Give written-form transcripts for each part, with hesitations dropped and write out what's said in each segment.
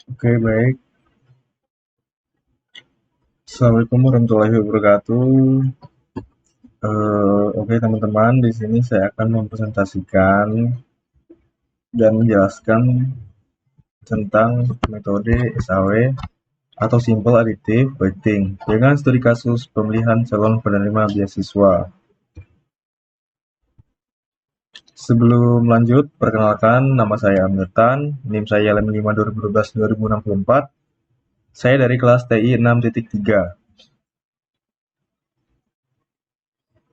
Oke, baik. Assalamualaikum warahmatullahi wabarakatuh. Oke, teman-teman, di sini saya akan mempresentasikan dan menjelaskan tentang metode SAW atau Simple Additive Weighting dengan studi kasus pemilihan calon penerima beasiswa. Sebelum lanjut, perkenalkan, nama saya Amirtan, NIM saya LM5 2012-2064. Saya dari kelas TI 6.3.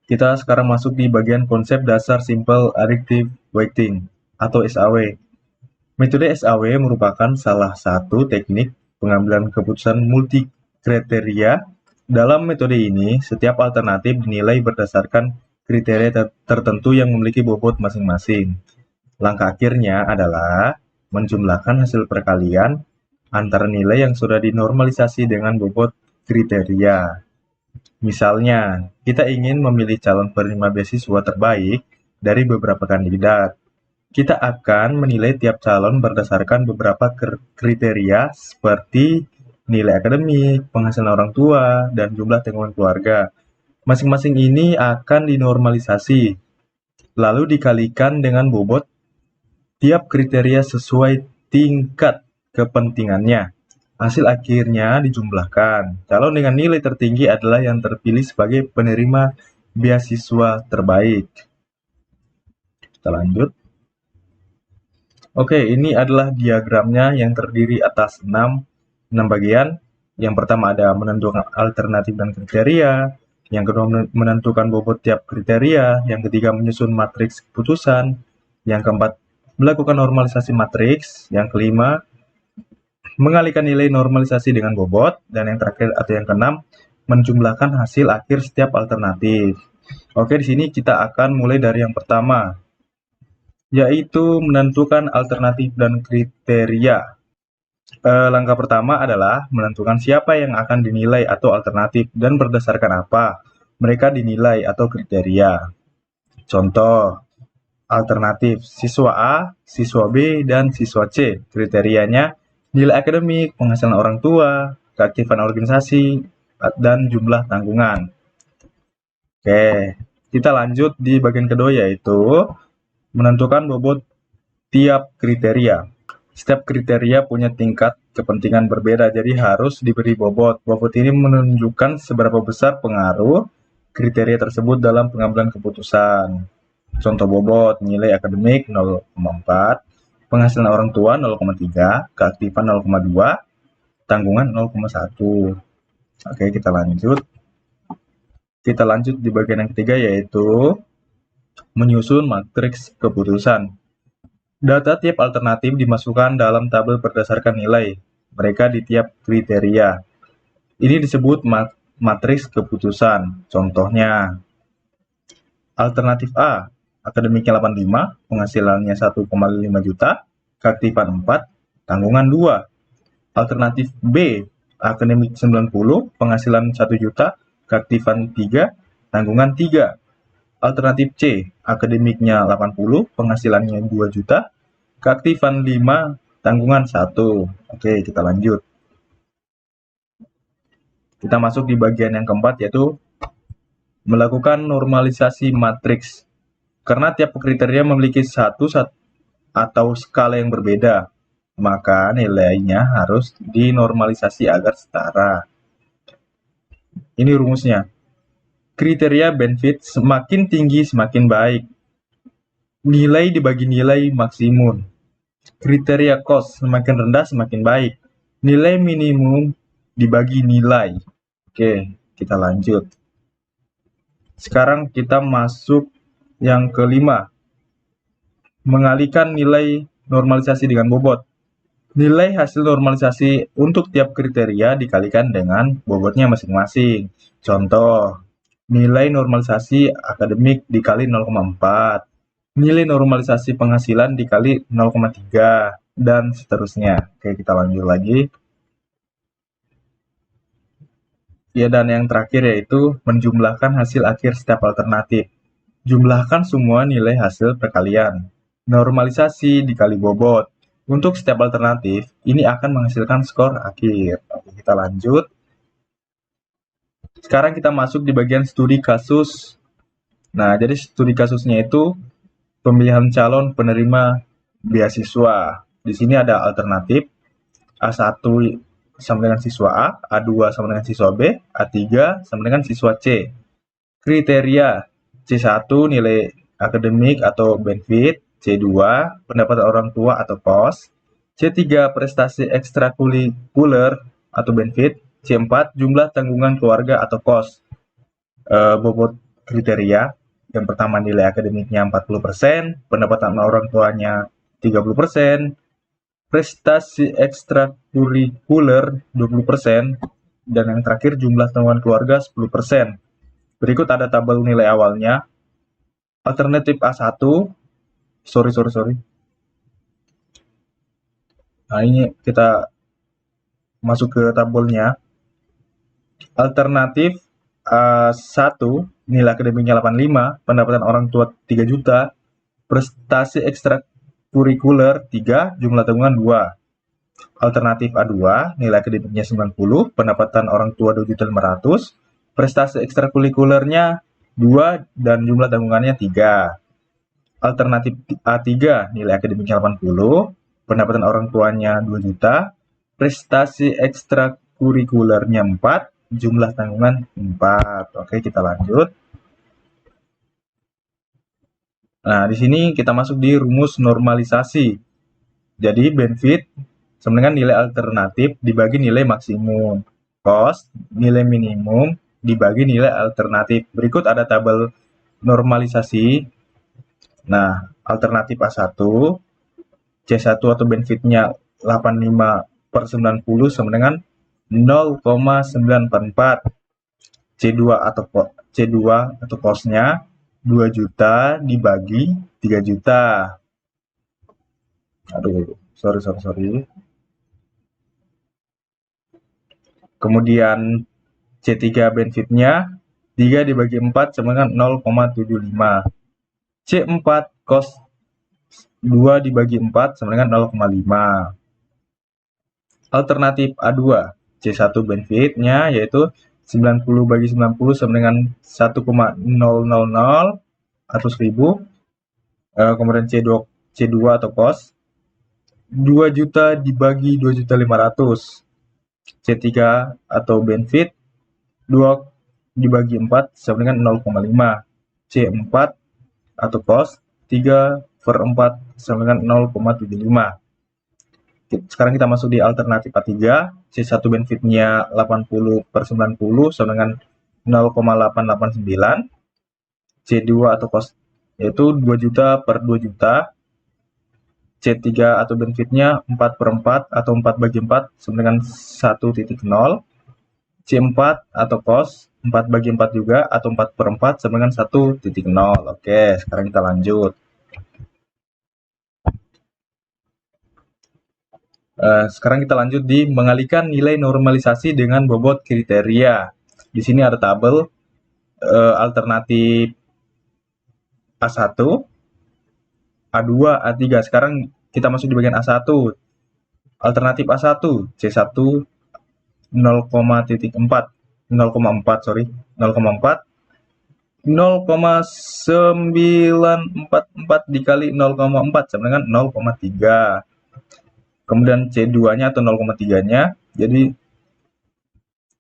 Kita sekarang masuk di bagian konsep dasar Simple Additive Weighting atau SAW. Metode SAW merupakan salah satu teknik pengambilan keputusan multi kriteria. Dalam metode ini, setiap alternatif dinilai berdasarkan kriteria tertentu yang memiliki bobot masing-masing. Langkah akhirnya adalah menjumlahkan hasil perkalian antara nilai yang sudah dinormalisasi dengan bobot kriteria. Misalnya, kita ingin memilih calon penerima beasiswa terbaik dari beberapa kandidat. Kita akan menilai tiap calon berdasarkan beberapa kriteria seperti nilai akademik, penghasilan orang tua, dan jumlah tanggungan keluarga. Masing-masing ini akan dinormalisasi, lalu dikalikan dengan bobot tiap kriteria sesuai tingkat kepentingannya. Hasil akhirnya dijumlahkan. Calon dengan nilai tertinggi adalah yang terpilih sebagai penerima beasiswa terbaik. Kita lanjut. Oke, ini adalah diagramnya yang terdiri atas 6 bagian. Yang pertama ada menentukan alternatif dan kriteria. Yang kedua menentukan bobot tiap kriteria. Yang ketiga menyusun matriks keputusan. Yang keempat melakukan normalisasi matriks. Yang kelima mengalihkan nilai normalisasi dengan bobot. Dan yang terakhir atau yang keenam menjumlahkan hasil akhir setiap alternatif. Oke, di sini kita akan mulai dari yang pertama, yaitu menentukan alternatif dan kriteria. Langkah pertama adalah menentukan siapa yang akan dinilai atau alternatif dan berdasarkan apa mereka dinilai atau kriteria. Contoh, alternatif siswa A, siswa B, dan siswa C. Kriterianya nilai akademik, penghasilan orang tua, keaktifan organisasi, dan jumlah tanggungan. Oke, kita lanjut di bagian kedua yaitu menentukan bobot tiap kriteria. Setiap kriteria punya tingkat kepentingan berbeda, jadi harus diberi bobot. Bobot ini menunjukkan seberapa besar pengaruh kriteria tersebut dalam pengambilan keputusan. Contoh bobot, nilai akademik 0,4, penghasilan orang tua 0,3, keaktifan 0,2, tanggungan 0,1. Oke, kita lanjut. Kita lanjut di bagian yang ketiga yaitu menyusun matriks keputusan. Data tiap alternatif dimasukkan dalam tabel berdasarkan nilai mereka di tiap kriteria. Ini disebut matriks keputusan. Contohnya, alternatif A, akademiknya 85, penghasilannya 1,5 juta, keaktifan 4, tanggungan 2. Alternatif B, akademik 90, penghasilan 1 juta, keaktifan 3, tanggungan 3. Alternatif C, akademiknya 80, penghasilannya 2 juta, keaktifan 5, tanggungan 1. Oke, kita lanjut. Kita masuk di bagian yang keempat yaitu melakukan normalisasi matriks. Karena tiap kriteria memiliki satu atau skala yang berbeda, maka nilainya harus dinormalisasi agar setara. Ini rumusnya. Kriteria benefit semakin tinggi semakin baik. Nilai dibagi nilai maksimum. Kriteria cost semakin rendah semakin baik. Nilai minimum dibagi nilai. Oke, kita lanjut. Sekarang kita masuk yang kelima. Mengalihkan nilai normalisasi dengan bobot. Nilai hasil normalisasi untuk tiap kriteria dikalikan dengan bobotnya masing-masing. Contoh, nilai normalisasi akademik dikali 0,4, nilai normalisasi penghasilan dikali 0,3, dan seterusnya. Oke, kita lanjut lagi. Ya, dan yang terakhir yaitu menjumlahkan hasil akhir setiap alternatif. Jumlahkan semua nilai hasil perkalian. Normalisasi dikali bobot. Untuk setiap alternatif, ini akan menghasilkan skor akhir. Oke, kita lanjut. Sekarang kita masuk di bagian studi kasus. Nah, jadi studi kasusnya itu pemilihan calon penerima beasiswa. Di sini ada alternatif A1 sama dengan siswa A, A2 sama dengan siswa B, A3 sama dengan siswa C. Kriteria C1 nilai akademik atau benefit, C2 pendapatan orang tua atau kos, C3 prestasi ekstrakurikuler atau benefit, C4 jumlah tanggungan keluarga atau kos. Bobot kriteria yang pertama nilai akademiknya 40%, pendapatan orang tuanya 30%, prestasi ekstrakurikuler 20%, dan yang terakhir jumlah tanggungan keluarga 10%. Berikut ada tabel nilai awalnya. Alternatif A1, sorry. Nah, ini kita masuk ke tabelnya. Alternatif A1, nilai akademiknya 85, pendapatan orang tua 3 juta, prestasi ekstrakurikuler 3, jumlah tanggungan 2. Alternatif A2, nilai akademiknya 90, pendapatan orang tua 2.500.000, prestasi ekstrakurikulernya 2 dan jumlah tanggungannya 3. Alternatif A3, nilai akademiknya 80, pendapatan orang tuanya 2 juta, prestasi ekstrakurikulernya 4, jumlah tanggungan 4. Oke, kita lanjut. Nah, di sini kita masuk di rumus normalisasi. Jadi, benefit sama dengan nilai alternatif dibagi nilai maksimum. Cost, nilai minimum dibagi nilai alternatif. Berikut ada tabel normalisasi. Nah, alternatif A1, C1 atau benefitnya 85/90 sama dengan 0,944. C2 atau cost-nya 2 juta dibagi 3 juta. Aduh, sorry. Kemudian C3 benefitnya 3 dibagi 4 sama dengan 0,75. C4 cost 2 dibagi 4 sama dengan 0,5. Alternatif A2, C1 benefitnya yaitu 90 bagi 90 sama dengan 1,000 atau 1000. Kemudian C2 atau cost 2 juta dibagi 2.500.000. C3 atau benefit 2 dibagi 4 sama dengan 0,5. C4 atau cost 3/4 sama dengan 0,75. Sekarang kita masuk di alternatif A3. C1 benefitnya 80/90 sama dengan 0,889. C2 atau cost yaitu 2 juta per 2 juta. C3 atau benefitnya 4/4 atau 4 bagi 4 sama dengan 1,0. C4 atau cost 4 bagi 4 juga atau 4/4 sama dengan 1,0. Oke, sekarang kita lanjut. Sekarang kita lanjut di mengalihkan nilai normalisasi dengan bobot kriteria. Di sini ada tabel alternatif A1, A2, A3. Sekarang kita masuk di bagian A1. Alternatif A1, C1 0,4 0,944 dikali 0,4 sama dengan 0,3. Kemudian C2-nya atau 0,3-nya jadi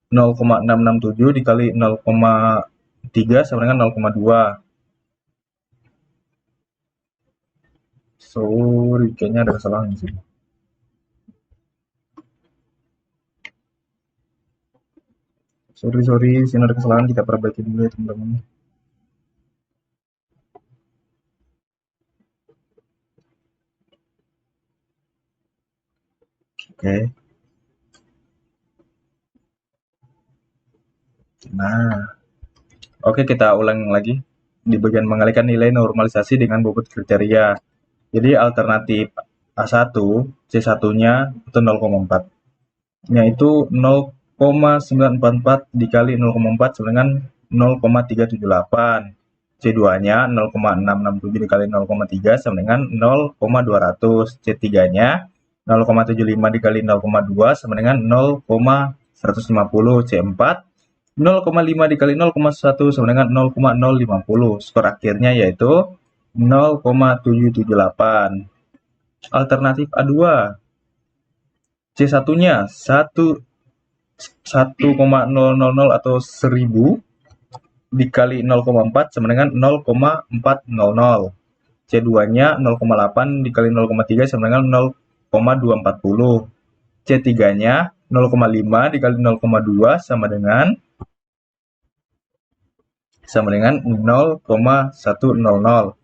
0,667 dikali 0,3 sama dengan 0,2. Sorry, kayaknya ada kesalahan di sini. Sorry, sini ada kesalahan, kita perbaiki dulu ya teman-teman. Oke. Nah, oke, kita ulang lagi di bagian mengalihkan nilai normalisasi dengan bobot kriteria. Jadi alternatif A1, C1-nya itu 0,4. Yaitu 0,944 dikali 0,4 sama dengan 0,378. C2-nya 0,667 dikali 0,3 sama dengan 0,200. C3-nya 0,75 dikali 0,2 sama dengan 0,150. C4, 0,5 dikali 0,1 sama dengan 0,050. Skor akhirnya yaitu 0,778. Alternatif A2, C1-nya 1,000 atau 1000 dikali 0,4 sama dengan 0,400. C2-nya 0,8 dikali 0,3 sama dengan 0,240. C3-nya 0,5 dikali 0,2 sama dengan 0,100.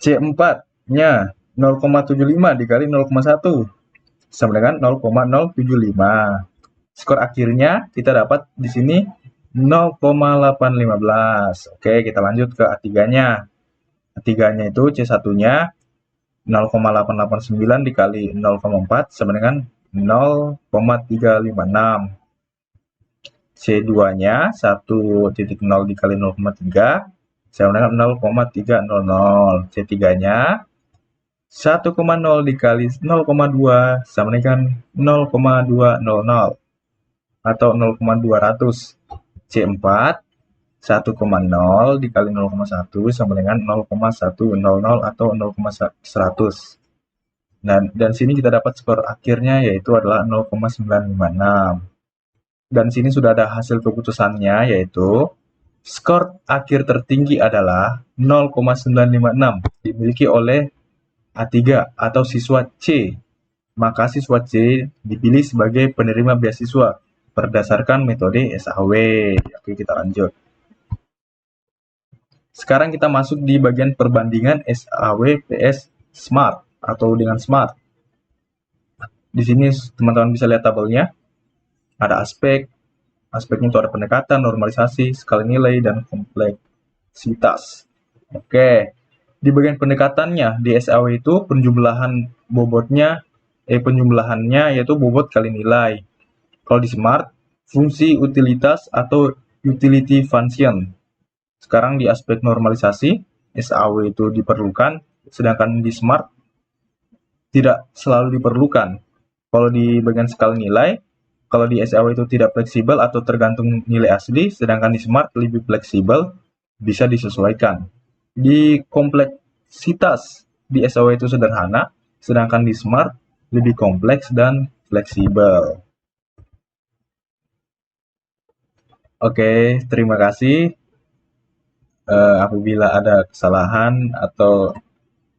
C4-nya 0,75 dikali 0,1 sama dengan 0,075. Skor akhirnya kita dapat di sini 0,815. Oke, kita lanjut ke A3-nya. A3-nya itu C1-nya 0,889 dikali 0,4 sama dengan 0,356. C2-nya 1,0 dikali 0,3 sama dengan 0,300. C3-nya 1,0 dikali 0,2 sama dengan 0,200 atau 0,200. C4 1,0 dikali 0,1 sama dengan 0,100 atau 0,100. Dan sini kita dapat skor akhirnya yaitu adalah 0,956. Dan sini sudah ada hasil keputusannya yaitu skor akhir tertinggi adalah 0,956 dimiliki oleh A3 atau siswa C. Maka siswa C dipilih sebagai penerima beasiswa berdasarkan metode SAW. Oke, kita lanjut. Sekarang kita masuk di bagian perbandingan SAW PS Smart atau dengan Smart. Di sini teman-teman bisa lihat tabelnya. Ada aspeknya itu ada pendekatan, normalisasi, skala nilai, dan kompleksitas. Oke, di bagian pendekatannya di SAW itu penjumlahannya yaitu bobot kali nilai. Kalau di Smart, fungsi utilitas atau utility function. Sekarang di aspek normalisasi, SAW itu diperlukan, sedangkan di Smart tidak selalu diperlukan. Kalau di bagian skala nilai, kalau di SAW itu tidak fleksibel atau tergantung nilai asli, sedangkan di Smart lebih fleksibel, bisa disesuaikan. Di kompleksitas, di SAW itu sederhana, sedangkan di Smart lebih kompleks dan fleksibel. Oke, terima kasih. Apabila ada kesalahan atau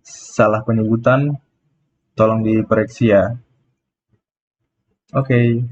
salah penyebutan, tolong dikoreksi ya. Oke.